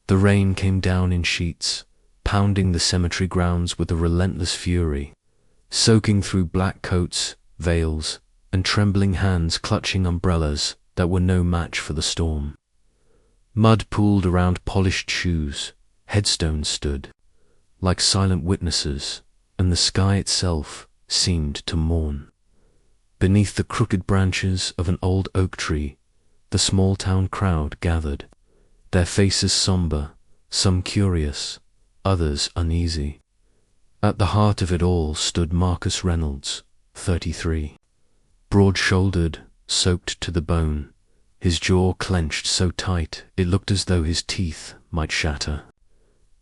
The rain came down in sheets, pounding the cemetery grounds with a relentless fury, soaking through black coats, veils, and trembling hands clutching umbrellas that were no match for the storm. Mud pooled around polished shoes, headstones stood, like silent witnesses, and the sky itself seemed to mourn. Beneath the crooked branches of an old oak tree, the small town crowd gathered, their faces somber, some curious, others uneasy. At the heart of it all stood Marcus Reynolds, 33. Broad-shouldered, soaked to the bone, his jaw clenched so tight it looked as though his teeth might shatter.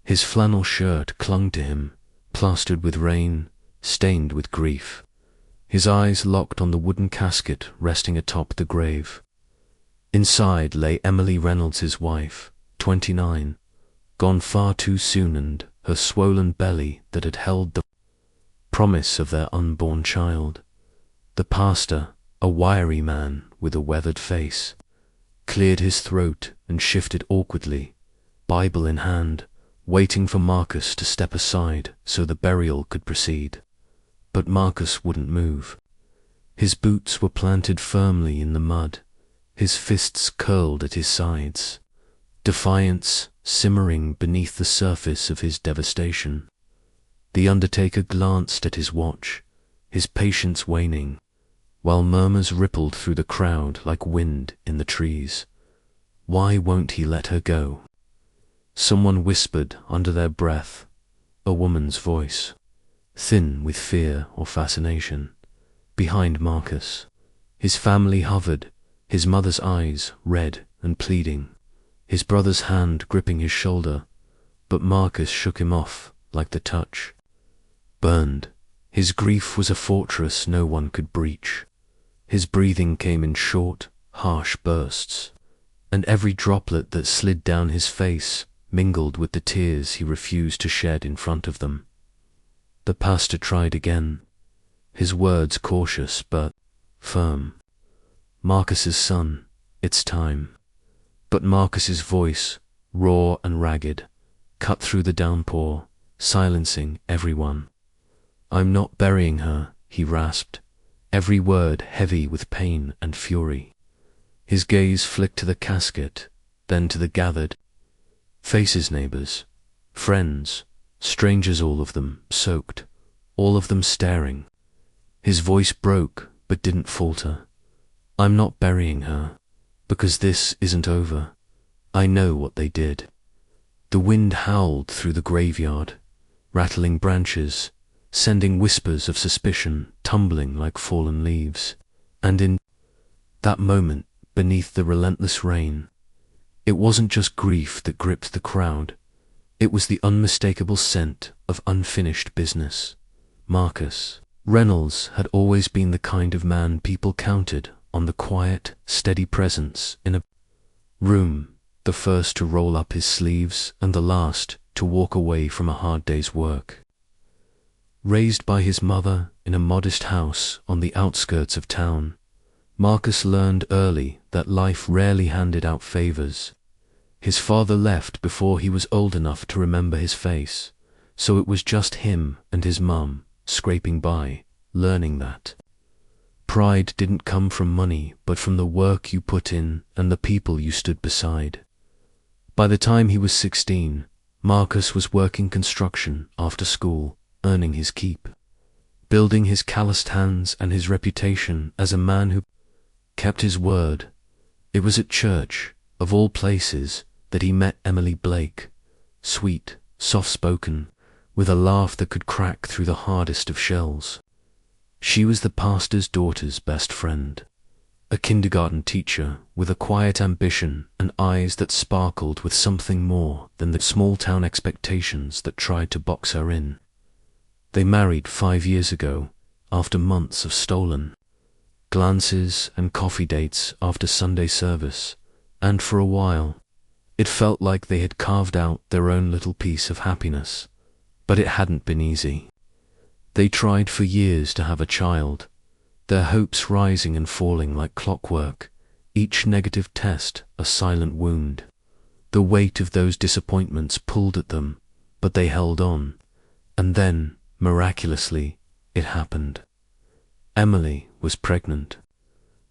His flannel shirt clung to him, plastered with rain, stained with grief. His eyes locked on the wooden casket resting atop the grave. Inside lay Emily Reynolds, his wife, 29, gone far too soon, and her swollen belly that had held the promise of their unborn child. The pastor, a wiry man with a weathered face, cleared his throat and shifted awkwardly, Bible in hand, waiting for Marcus to step aside so the burial could proceed. But Marcus wouldn't move. His boots were planted firmly in the mud, his fists curled at his sides, defiance simmering beneath the surface of his devastation. The undertaker glanced at his watch, his patience waning, while murmurs rippled through the crowd like wind in the trees. Why won't he let her go? Someone whispered under their breath, a woman's voice, thin with fear or fascination, behind Marcus. His family hovered, his mother's eyes red and pleading, his brother's hand gripping his shoulder, but Marcus shook him off like the touch. Burned, his grief was a fortress no one could breach. His breathing came in short, harsh bursts, and every droplet that slid down his face mingled with the tears he refused to shed in front of them. The pastor tried again, his words cautious but firm. Marcus's son, it's time. But Marcus's voice, raw and ragged, cut through the downpour, silencing everyone. I'm not burying her, he rasped, every word heavy with pain and fury. His gaze flicked to the casket, then to the gathered faces, neighbors, friends, strangers, all of them soaked, all of them staring. His voice broke but didn't falter. I'm not burying her, because this isn't over. I know what they did. The wind howled through the graveyard, rattling branches, sending whispers of suspicion tumbling like fallen leaves. And in that moment, beneath the relentless rain, it wasn't just grief that gripped the crowd. It was the unmistakable scent of unfinished business. Marcus Reynolds had always been the kind of man people counted on the quiet, steady presence in a room, the first to roll up his sleeves and the last to walk away from a hard day's work. Raised by his mother in a modest house on the outskirts of town, Marcus learned early that life rarely handed out favors. His father left before he was old enough to remember his face, so it was just him and his mum scraping by, learning that pride didn't come from money but from the work you put in and the people you stood beside. By the time he was 16, Marcus was working construction after school, earning his keep, building his calloused hands and his reputation as a man who kept his word. It was at church, of all places, that he met Emily Blake, sweet, soft-spoken, with a laugh that could crack through the hardest of shells. She was the pastor's daughter's best friend, a kindergarten teacher with a quiet ambition and eyes that sparkled with something more than the small-town expectations that tried to box her in. They married 5 years ago, after months of stolen glances and coffee dates after Sunday service, and for a while, it felt like they had carved out their own little piece of happiness. But it hadn't been easy. They tried for years to have a child, their hopes rising and falling like clockwork, each negative test a silent wound. The weight of those disappointments pulled at them, but they held on. And then, miraculously, it happened. Emily was pregnant.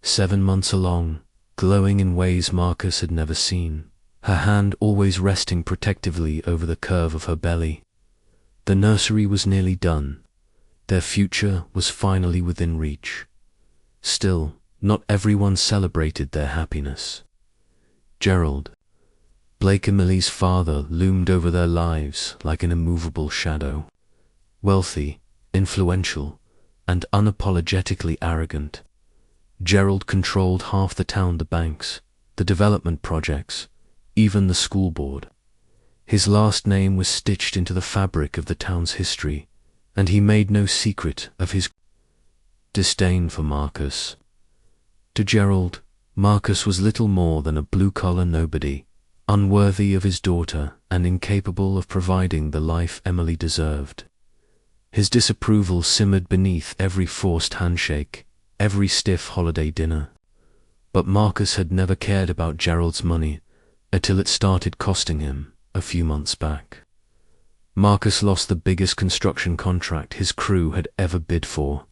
7 months along, glowing in ways Marcus had never seen, her hand always resting protectively over the curve of her belly. The nursery was nearly done. Their future was finally within reach. Still, not everyone celebrated their happiness. Gerald, Blake Emily's father, loomed over their lives like an immovable shadow. Wealthy, influential, and unapologetically arrogant, Gerald controlled half the town, the banks, the development projects, even the school board. His last name was stitched into the fabric of the town's history, and he made no secret of his disdain for Marcus. To Gerald, Marcus was little more than a blue-collar nobody, unworthy of his daughter and incapable of providing the life Emily deserved. His disapproval simmered beneath every forced handshake, every stiff holiday dinner. But Marcus had never cared about Gerald's money until it started costing him a few months back. Marcus lost the biggest construction contract his crew had ever bid for.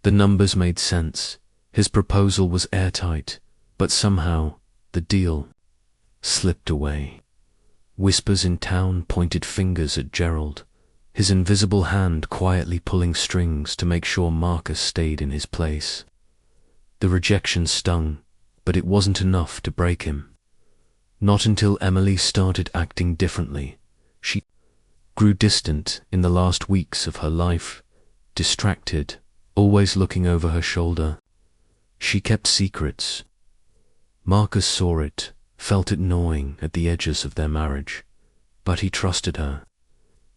The numbers made sense. His proposal was airtight, but somehow the deal slipped away. Whispers in town pointed fingers at Gerald, his invisible hand quietly pulling strings to make sure Marcus stayed in his place. The rejection stung, but it wasn't enough to break him. Not until Emily started acting differently. She grew distant in the last weeks of her life, distracted, always looking over her shoulder. She kept secrets. Marcus saw it, felt it gnawing at the edges of their marriage, but he trusted her.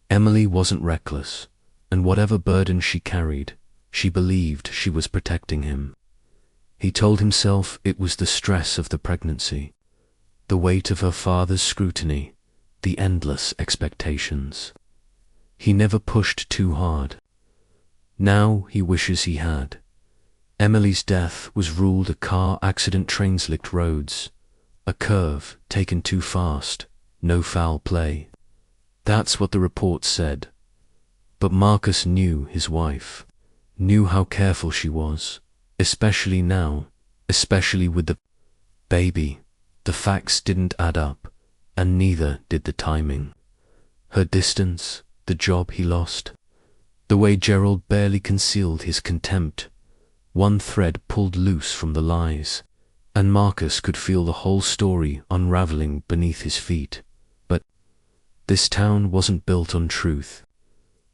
Emily wasn't reckless, and whatever burden she carried, she believed she was protecting him. He told himself it was the stress of the pregnancy, the weight of her father's scrutiny, the endless expectations. He never pushed too hard. Now he wishes he had. Emily's death was ruled a car accident, train-slicked roads, a curve taken too fast, no foul play. That's what the report said. But Marcus knew his wife, knew how careful she was, especially now, especially with the baby. The facts didn't add up, and neither did the timing. Her distance, the job he lost, the way Gerald barely concealed his contempt. One thread pulled loose from the lies, and Marcus could feel the whole story unraveling beneath his feet. But this town wasn't built on truth.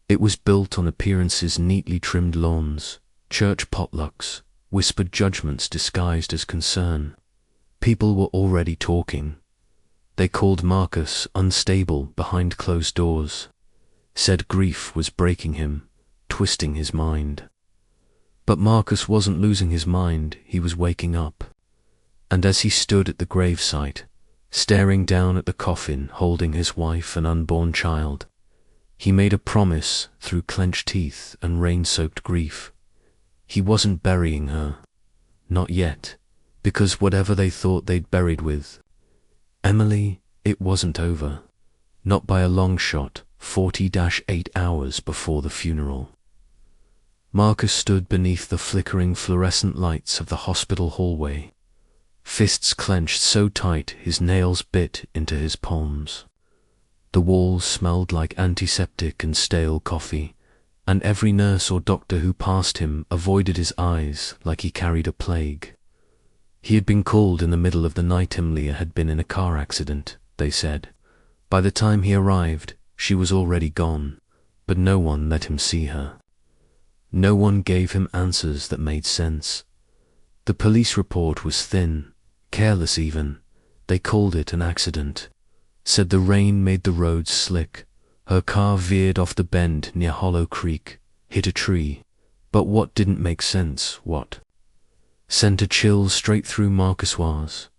It was built on appearances, neatly trimmed lawns, church potlucks, whispered judgments disguised as concern. People were already talking. They called Marcus unstable behind closed doors, said grief was breaking him, twisting his mind. But Marcus wasn't losing his mind, he was waking up. And as he stood at the gravesite, staring down at the coffin holding his wife and unborn child, he made a promise through clenched teeth and rain-soaked grief. He wasn't burying her. Not yet, because whatever they thought they'd buried with Emily, it wasn't over. Not by a long shot, 40-8 hours before the funeral. Marcus stood beneath the flickering fluorescent lights of the hospital hallway, fists clenched so tight his nails bit into his palms. The walls smelled like antiseptic and stale coffee, and every nurse or doctor who passed him avoided his eyes like he carried a plague. He had been called in the middle of the night. Emily had been in a car accident, they said. By the time he arrived, she was already gone, but no one let him see her. No one gave him answers that made sense. The police report was thin, careless even. They called it an accident. Said the rain made the roads slick. Her car veered off the bend near Hollow Creek, hit a tree. But what didn't make sense, what sent a chill straight through Marcus was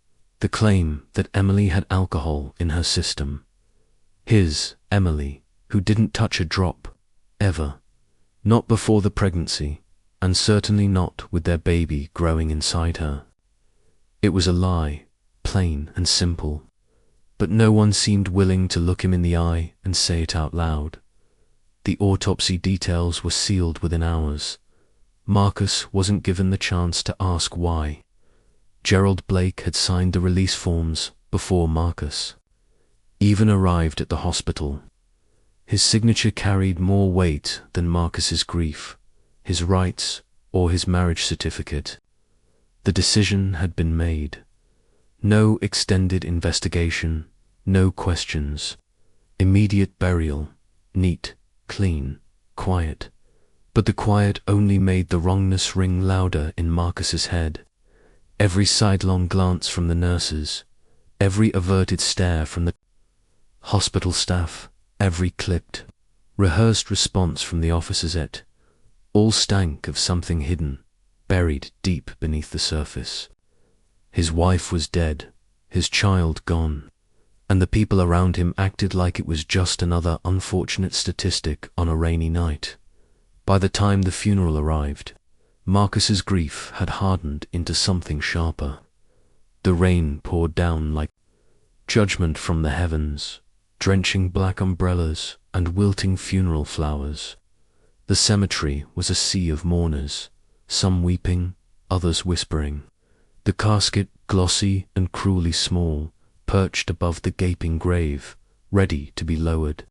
the claim that Emily had alcohol in her system. His Emily, who didn't touch a drop, ever. Not before the pregnancy, and certainly not with their baby growing inside her. It was a lie, plain and simple. but no one seemed willing to look him in the eye and say it out loud. The autopsy details were sealed within hours. Marcus wasn't given the chance to ask why. Gerald Blake had signed the release forms before Marcus even arrived at the hospital. His signature carried more weight than Marcus's grief, his rights, or his marriage certificate. The decision had been made. No extended investigation, no questions. Immediate burial, neat, clean, quiet. But the quiet only made the wrongness ring louder in Marcus's head. Every sidelong glance from the nurses, every averted stare from the hospital staff, every clipped, rehearsed response from the officers all stank of something hidden, buried deep beneath the surface. His wife was dead, his child gone, and the people around him acted like it was just another unfortunate statistic on a rainy night. By the time the funeral arrived, Marcus's grief had hardened into something sharper. The rain poured down like judgment from the heavens, drenching black umbrellas and wilting funeral flowers. The cemetery was a sea of mourners, some weeping, others whispering. The casket, glossy and cruelly small, perched above the gaping grave, ready to be lowered.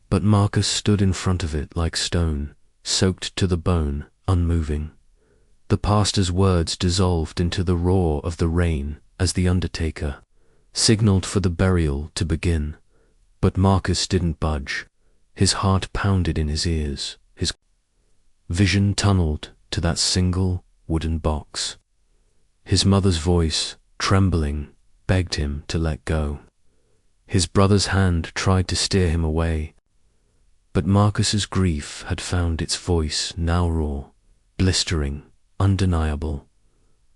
But Marcus stood in front of it like stone, soaked to the bone, unmoving. The pastor's words dissolved into the roar of the rain as the undertaker signaled for the burial to begin. But Marcus didn't budge. His heart pounded in his ears, his vision tunneled to that single wooden box. His mother's voice, trembling, begged him to let go. His brother's hand tried to steer him away. But Marcus's grief had found its voice now raw, blistering, undeniable.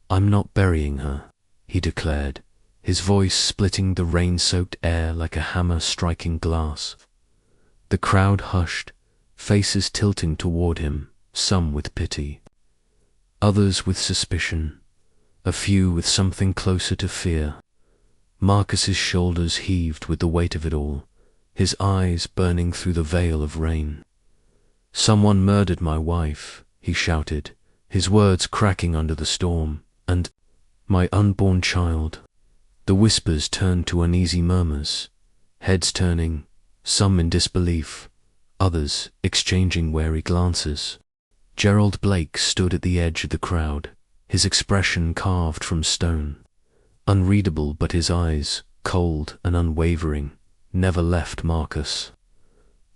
"I'm not burying her," he declared, his voice splitting the rain-soaked air like a hammer striking glass. The crowd hushed, faces tilting toward him, some with pity, others with suspicion, a few with something closer to fear. Marcus's shoulders heaved with the weight of it all, his eyes burning through the veil of rain. "Someone murdered my wife," he shouted, his words cracking under the storm, "and my unborn child." The whispers turned to uneasy murmurs, heads turning, some in disbelief, others exchanging wary glances. Gerald Blake stood at the edge of the crowd, his expression carved from stone. Unreadable, but his eyes, cold and unwavering, never left Marcus.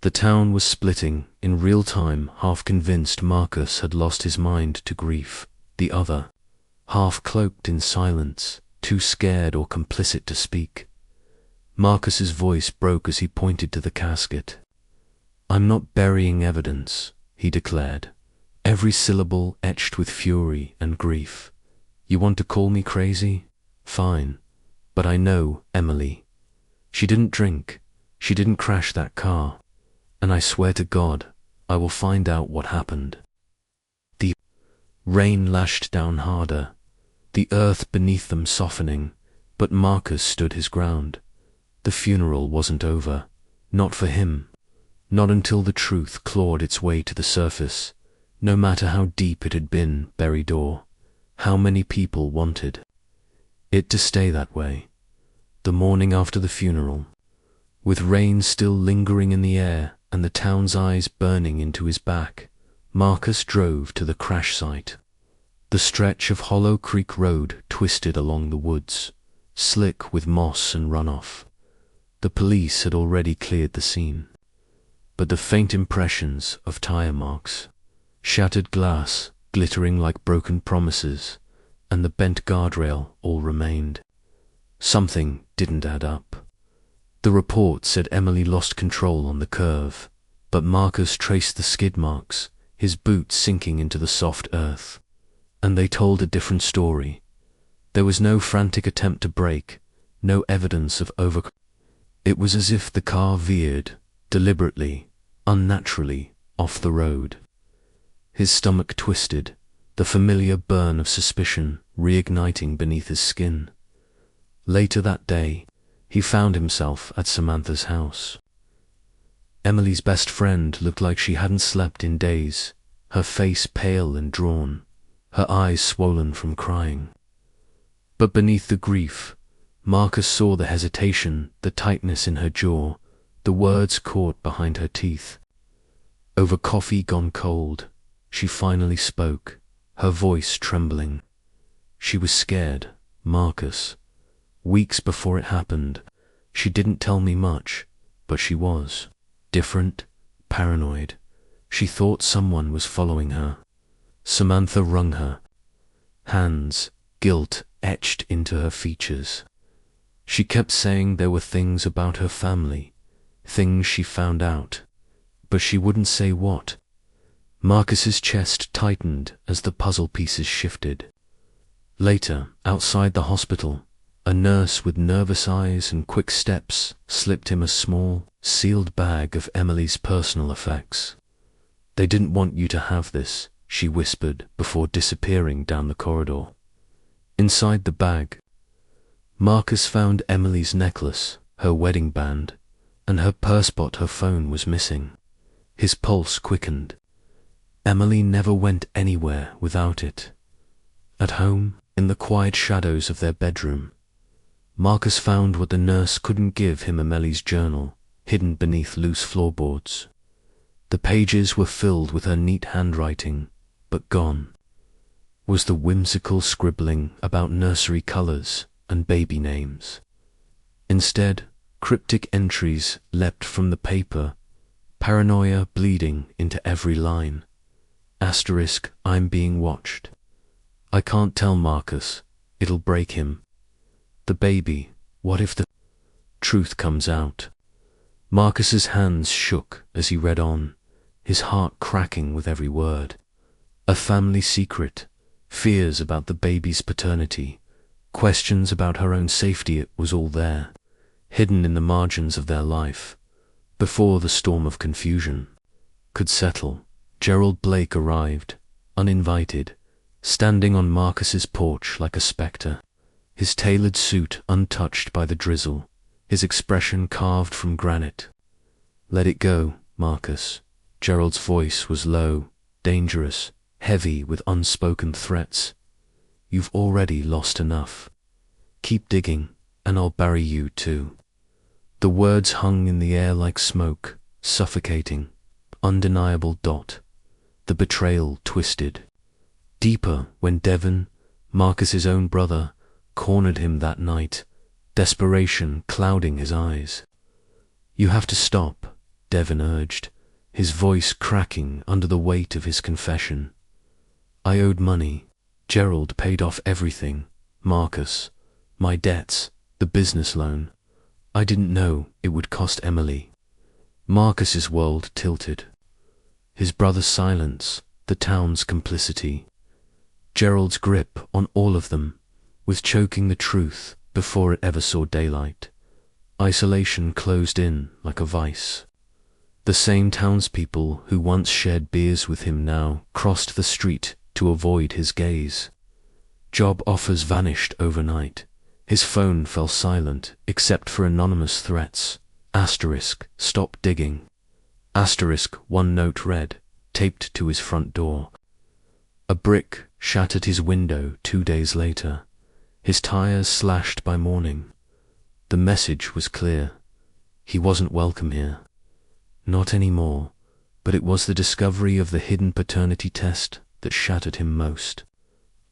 The town was splitting, in real time, half convinced Marcus had lost his mind to grief, the other, half cloaked in silence, too scared or complicit to speak. Marcus's voice broke as he pointed to the casket. "I'm not burying evidence," he declared, every syllable etched with fury and grief. "You want to call me crazy? Fine. But I know Emily. She didn't drink. She didn't crash that car. And I swear to God, I will find out what happened." The rain lashed down harder, the earth beneath them softening, but Marcus stood his ground. The funeral wasn't over, not for him, not until the truth clawed its way to the surface, no matter how deep it had been buried or how many people wanted it to stay that way. The morning after the funeral, with rain still lingering in the air and the town's eyes burning into his back, Marcus drove to the crash site. The stretch of Hollow Creek Road twisted along the woods, slick with moss and runoff. The police had already cleared the scene, but the faint impressions of tire marks, shattered glass glittering like broken promises, and the bent guardrail all remained. Something didn't add up. The report said Emily lost control on the curve, but Marcus traced the skid marks, his boot sinking into the soft earth. And they told a different story. There was no frantic attempt to brake, no evidence of It was as if the car veered, deliberately, unnaturally, off the road. His stomach twisted, the familiar burn of suspicion reigniting beneath his skin. Later that day, he found himself at Samantha's house. Emily's best friend looked like she hadn't slept in days, her face pale and drawn, her eyes swollen from crying. But beneath the grief, Marcus saw the hesitation, the tightness in her jaw, the words caught behind her teeth. Over coffee gone cold, she finally spoke, her voice trembling. She was scared, Marcus. Weeks before it happened, she didn't tell me much, but she was. Different, paranoid. She thought someone was following her. Samantha wrung her hands, guilt etched into her features. She kept saying there were things about her family, things she found out, but she wouldn't say what. Marcus's chest tightened as the puzzle pieces shifted. Later, outside the hospital, a nurse with nervous eyes and quick steps slipped him a small, sealed bag of Emily's personal effects. "They didn't want you to have this," she whispered before disappearing down the corridor. Inside the bag, Marcus found Emily's necklace, her wedding band, and her purse, but her phone was missing. His pulse quickened. Emily never went anywhere without it. At home, in the quiet shadows of their bedroom, Marcus found what the nurse couldn't give him: Emily's journal, hidden beneath loose floorboards. The pages were filled with her neat handwriting, but gone was the whimsical scribbling about nursery colors and baby names. Instead, cryptic entries leapt from the paper, paranoia bleeding into every line. Asterisk, "I'm being watched. I can't tell Marcus, it'll break him. The baby, what if the truth comes out?" Marcus's hands shook as he read on, his heart cracking with every word. A family secret, fears about the baby's paternity, questions about her own safety, it was all there, hidden in the margins of their life. Before the storm of confusion could settle, Gerald Blake arrived, uninvited, standing on Marcus's porch like a spectre, his tailored suit untouched by the drizzle, his expression carved from granite. "Let it go, Marcus." Gerald's voice was low, dangerous, heavy with unspoken threats. "You've already lost enough. Keep digging, and I'll bury you too." The words hung in the air like smoke, suffocating, undeniable. The betrayal twisted deeper when Devon, Marcus's own brother, cornered him that night, desperation clouding his eyes. "You have to stop," Devon urged, his voice cracking under the weight of his confession. "I owed money. Gerald paid off everything. Marcus, my debts, the business loan. I didn't know it would cost Emily." Marcus's world tilted. His brother's silence, the town's complicity, Gerald's grip on all of them, was choking the truth before it ever saw daylight. Isolation closed in like a vice. The same townspeople who once shared beers with him now crossed the street to avoid his gaze. Job offers vanished overnight. His phone fell silent except for anonymous threats. Asterisk, "Stop digging." Asterisk, one note read, taped to his front door. A brick shattered his window 2 days later, his tires slashed by morning. The message was clear. He wasn't welcome here. Not anymore, but it was the discovery of the hidden paternity test that shattered him most.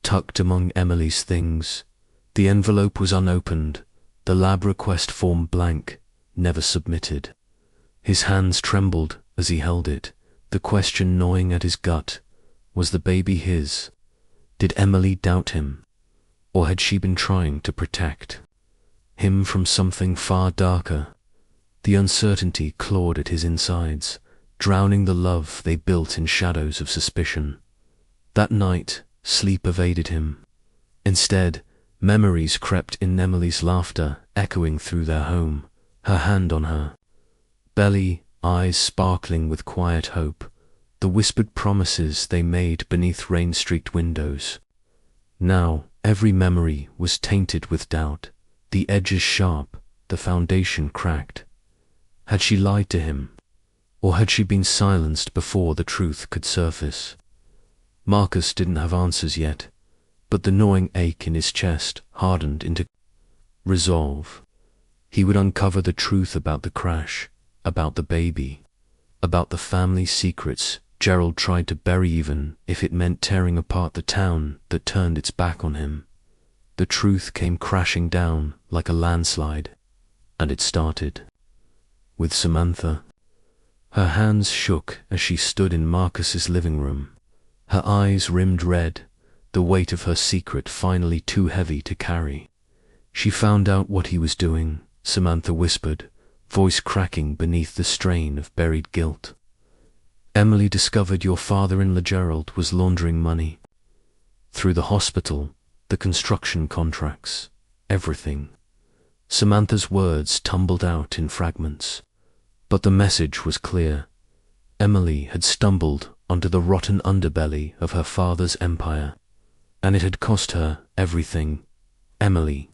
Tucked among Emily's things, the envelope was unopened, the lab request form blank, never submitted. His hands trembled as he held it, the question gnawing at his gut: was the baby his? Did Emily doubt him? Or had she been trying to protect him from something far darker? The uncertainty clawed at his insides, drowning the love they built in shadows of suspicion. That night, sleep evaded him. Instead, memories crept in: Emily's laughter echoing through their home, her hand on her belly, eyes sparkling with quiet hope, the whispered promises they made beneath rain-streaked windows. Now, every memory was tainted with doubt, the edges sharp, the foundation cracked. Had she lied to him? Or had she been silenced before the truth could surface? Marcus didn't have answers yet, but the gnawing ache in his chest hardened into resolve. He would uncover the truth about the crash, about the baby, about the family secrets Gerald tried to bury, even if it meant tearing apart the town that turned its back on him. The truth came crashing down like a landslide, and it started with Samantha. Her hands shook as she stood in Marcus's living room, her eyes rimmed red, the weight of her secret finally too heavy to carry. She found out what he was doing, Samantha whispered, voice cracking beneath the strain of buried guilt. Emily discovered your father-in-law Gerald was laundering money. Through the hospital, the construction contracts, everything. Samantha's words tumbled out in fragments. But the message was clear. Emily had stumbled onto the rotten underbelly of her father's empire, and it had cost her everything. Emily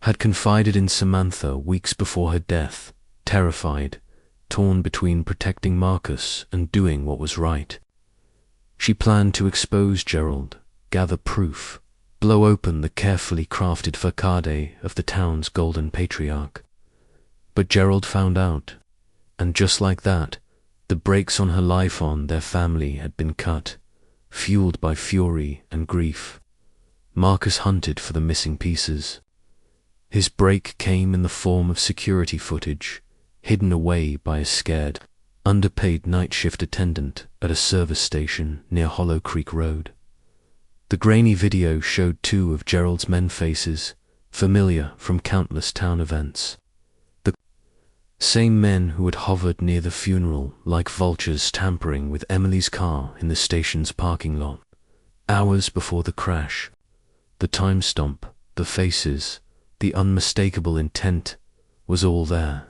had confided in Samantha weeks before her death, terrified, torn between protecting Marcus and doing what was right. She planned to expose Gerald, gather proof, blow open the carefully crafted facade of the town's golden patriarch. But Gerald found out, and just like that, the brakes on her life, on their family, had been cut, fueled by fury and grief. Marcus hunted for the missing pieces. His break came in the form of security footage, hidden away by a scared, underpaid night shift attendant at a service station near Hollow Creek Road. The grainy video showed two of Gerald's men faces, familiar from countless town events. The same men who had hovered near the funeral like vultures tampering with Emily's car in the station's parking lot, hours before the crash. The time stamp, the faces, the unmistakable intent was all there.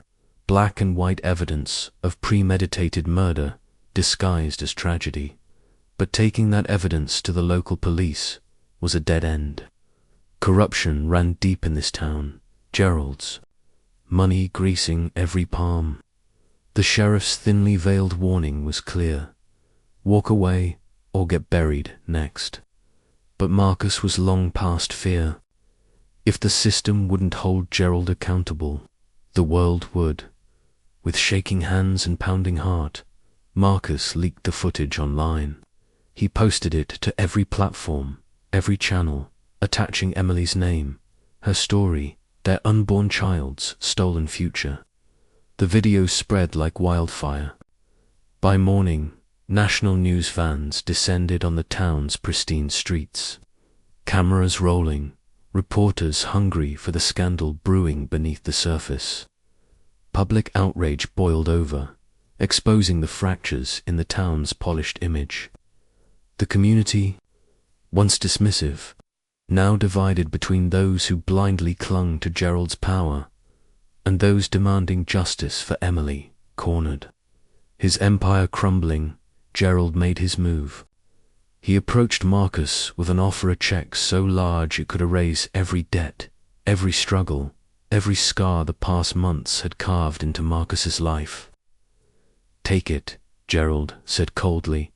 Black and white evidence of premeditated murder disguised as tragedy. But taking that evidence to the local police was a dead end. Corruption ran deep in this town, Gerald's, money greasing every palm. The sheriff's thinly veiled warning was clear: walk away or get buried next. But Marcus was long past fear. If the system wouldn't hold Gerald accountable, the world would. With shaking hands and pounding heart, Marcus leaked the footage online. He posted it to every platform, every channel, attaching Emily's name, her story, their unborn child's stolen future. The video spread like wildfire. By morning, national news vans descended on the town's pristine streets. Cameras rolling, reporters hungry for the scandal brewing beneath the surface. Public outrage boiled over, exposing the fractures in the town's polished image. The community, once dismissive, now divided between those who blindly clung to Gerald's power and those demanding justice for Emily, cornered. His empire crumbling, Gerald made his move. He approached Marcus with an offer, a check so large it could erase every debt, every struggle, every scar the past months had carved into Marcus's life. Take it, Gerald said coldly,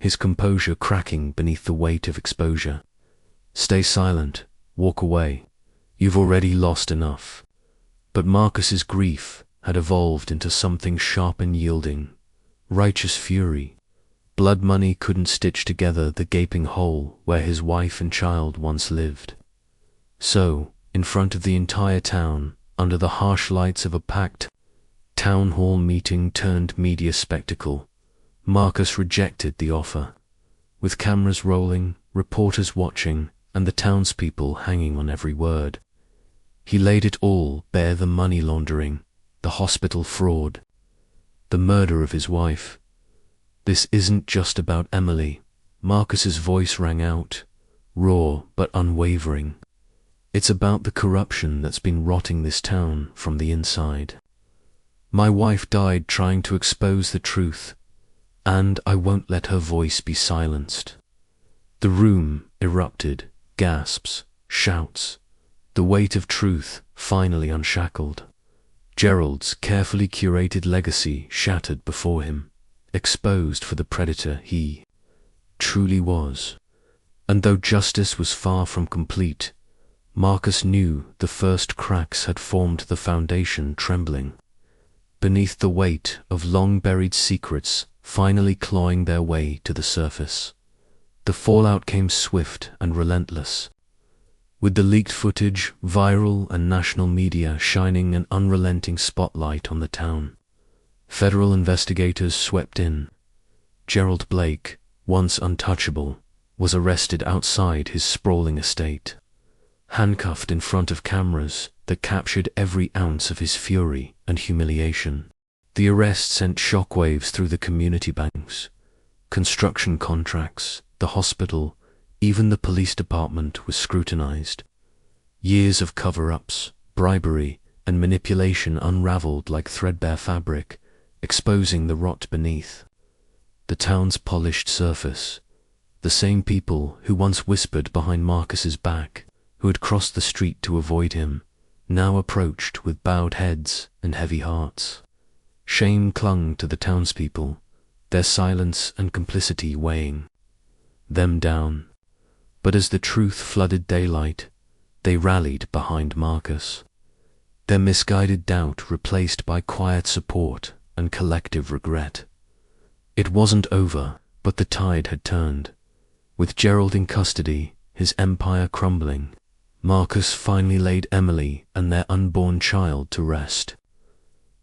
his composure cracking beneath the weight of exposure. Stay silent, walk away. You've already lost enough. But Marcus's grief had evolved into something sharp and yielding, righteous fury. Blood money couldn't stitch together the gaping hole where his wife and child once lived. So, in front of the entire town, under the harsh lights of a packed town hall meeting turned media spectacle, Marcus rejected the offer. With cameras rolling, reporters watching, and the townspeople hanging on every word, he laid it all bare: the money laundering, the hospital fraud, the murder of his wife. This isn't just about Emily. Marcus's voice rang out, raw but unwavering. It's about the corruption that's been rotting this town from the inside. My wife died trying to expose the truth, and I won't let her voice be silenced. The room erupted, gasps, shouts, the weight of truth finally unshackled. Gerald's carefully curated legacy shattered before him, exposed for the predator he truly was. And though justice was far from complete, Marcus knew the first cracks had formed, the foundation trembling beneath the weight of long-buried secrets finally clawing their way to the surface. The fallout came swift and relentless, with the leaked footage, viral and national media shining an unrelenting spotlight on the town. Federal investigators swept in. Gerald Blake, once untouchable, was arrested outside his sprawling estate, handcuffed in front of cameras that captured every ounce of his fury and humiliation. The arrest sent shockwaves through the community, banks, construction contracts, the hospital, even the police department was scrutinized. Years of cover-ups, bribery, and manipulation unraveled like threadbare fabric, exposing the rot beneath. The town's polished surface, the same people who once whispered behind Marcus's back, who had crossed the street to avoid him, now approached with bowed heads and heavy hearts. Shame clung to the townspeople, their silence and complicity weighing them down. But as the truth flooded daylight, they rallied behind Marcus, their misguided doubt replaced by quiet support and collective regret. It wasn't over, but the tide had turned. With Gerald in custody, his empire crumbling, Marcus finally laid Emily and their unborn child to rest.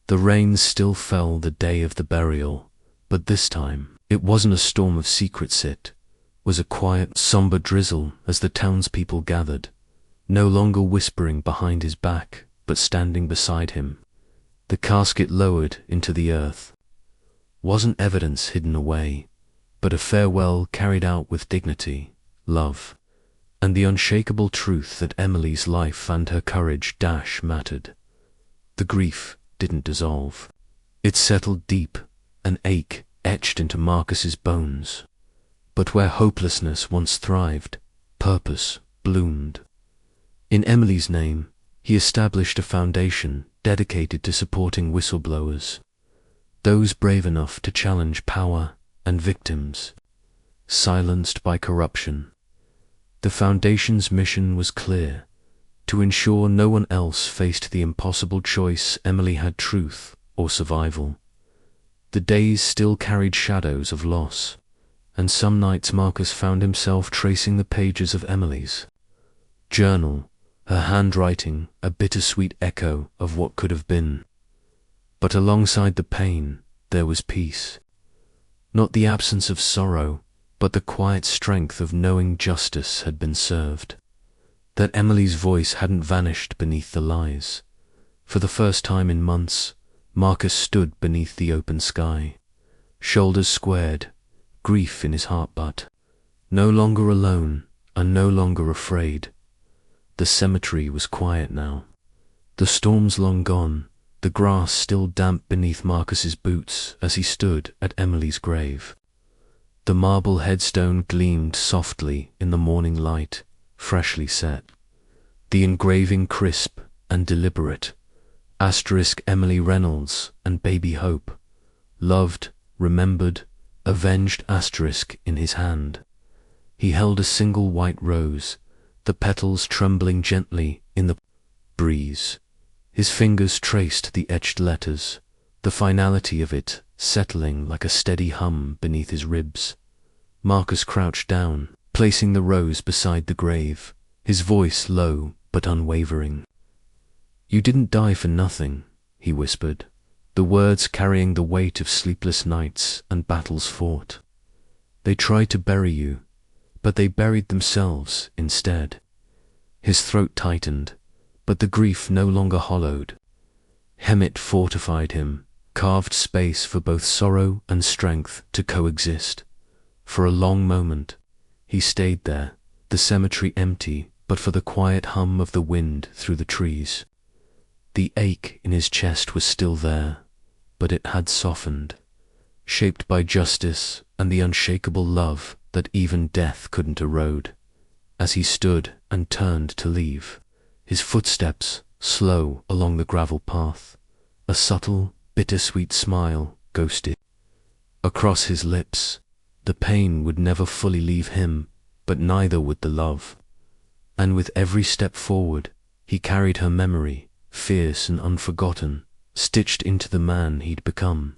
The rains still fell the day of the burial, but this time it wasn't a storm of secrets, it was a quiet, somber drizzle as the townspeople gathered, no longer whispering behind his back, but standing beside him. The casket lowered into the earth wasn't evidence hidden away, but a farewell carried out with dignity, love, and the unshakable truth that Emily's life and her courage mattered. The grief didn't dissolve. It settled deep, an ache etched into Marcus's bones. But where hopelessness once thrived, purpose bloomed. In Emily's name, he established a foundation dedicated to supporting whistleblowers, those brave enough to challenge power and victims, silenced by corruption. The foundation's mission was clear: to ensure no one else faced the impossible choice. Emily had truth or survival. The days still carried shadows of loss, and some nights Marcus found himself tracing the pages of Emily's journal, her handwriting a bittersweet echo of what could have been. But alongside the pain, there was peace. Not the absence of sorrow, but the quiet strength of knowing justice had been served, that Emily's voice hadn't vanished beneath the lies. For the first time in months, Marcus stood beneath the open sky, shoulders squared, grief in his heart, but no longer alone and no longer afraid. The cemetery was quiet now. The storm's long gone, the grass still damp beneath Marcus's boots as he stood at Emily's grave. The marble headstone gleamed softly in the morning light, freshly set. The engraving crisp and deliberate. Asterisk Emily Reynolds and baby Hope. Loved, remembered, avenged asterisk in his hand. He held a single white rose, the petals trembling gently in the breeze. His fingers traced the etched letters, the finality of it settling like a steady hum beneath his ribs. Marcus crouched down, placing the rose beside the grave, his voice low but unwavering. "You didn't die for nothing," he whispered, the words carrying the weight of sleepless nights and battles fought. "They tried to bury you, but they buried themselves instead." His throat tightened, but the grief no longer hollowed. Hemet fortified him, carved space for both sorrow and strength to coexist. For a long moment, he stayed there, the cemetery empty but for the quiet hum of the wind through the trees. The ache in his chest was still there, but it had softened, shaped by justice and the unshakable love that even death couldn't erode. As he stood and turned to leave, his footsteps slow along the gravel path, A subtle, bittersweet smile ghosted across his lips. The pain would never fully leave him, but neither would the love. And with every step forward, he carried her memory, fierce and unforgotten, stitched into the man he'd become.